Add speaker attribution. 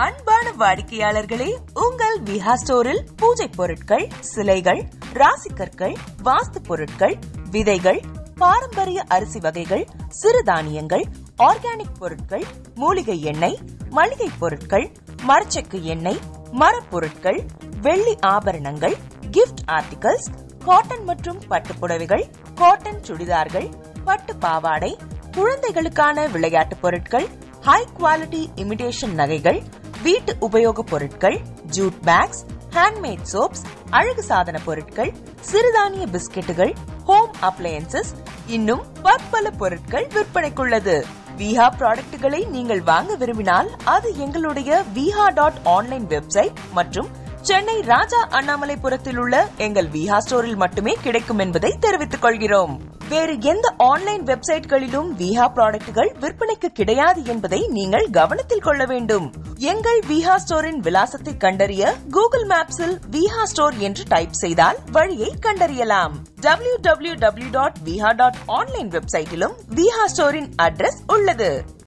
Speaker 1: அன்பான வாடிக்கையாளர்களே, உங்கள் விஹா ஸ்டோரில் பூஜை பொருட்கள், சிலைகள், ராசிக்கற்கள், வாஸ்து பொருட்கள், விதைகள், பாரம்பரிய அரிசி வகைகள், சிறுதானியங்கள், ஆர்கானிக் பொருட்கள், மூலிகை எண்ணெய், மளிகை பொருட்கள், மரச்செக்கு எண்ணெய், மரப்பொருட்கள், வெள்ளி ஆபரணங்கள், கிஃப்ட் ஆர்டிகல்ஸ், காட்டன் மற்றும் பட்டு புடவைகள், காட்டன் சுடிதார்கள், பட்டு பாவாடை, குழந்தைகளுக்கான விளையாட்டு பொருட்கள், ஹை குவாலிட்டி இமிடேஷன் நகைகள், வீட்டு உபயோக பொருட்கள், ஜூட் பேக்ஸ், ஹேண்ட்மேட் சோப்ஸ், அழகு சாதன பொருட்கள், சிறுதானிய பிஸ்கெட்டுகள், ஹோம் அப்ளையன்சஸ், இன்னும் பற்பல பொருட்கள் விற்பனைக்குள்ளது. விஹா ப்ராடக்ட்களை நீங்கள் வாங்க விரும்பினால் அது எங்களுடைய viha.online வெப்சைட் மற்றும் சென்னை ராஜா அண்ணாமலைபுரத்தில் உள்ள எங்கள் விஹா ஸ்டோரில் மட்டுமே கிடைக்கும் என்பதை தெரிவித்துக் கொள்கிறோம். வேறு எந்த ஆன்லைன் வெப்சைட்களிலும் விஹா ப்ராடக்ட்கள் விற்பனைக்கு கிடையாது என்பதை நீங்கள் கவனத்தில் கொள்ள வேண்டும். எங்கள் விஹா ஸ்டோரின் விலாசத்தை கண்டறிய கூகுள் மேப்ஸில் விஹா ஸ்டோர் என்று டைப் செய்தால் வழியை கண்டறியலாம். www.viha.online வெப்சைட்டிலும் விஹா ஸ்டோரின் அட்ரஸ் உள்ளது.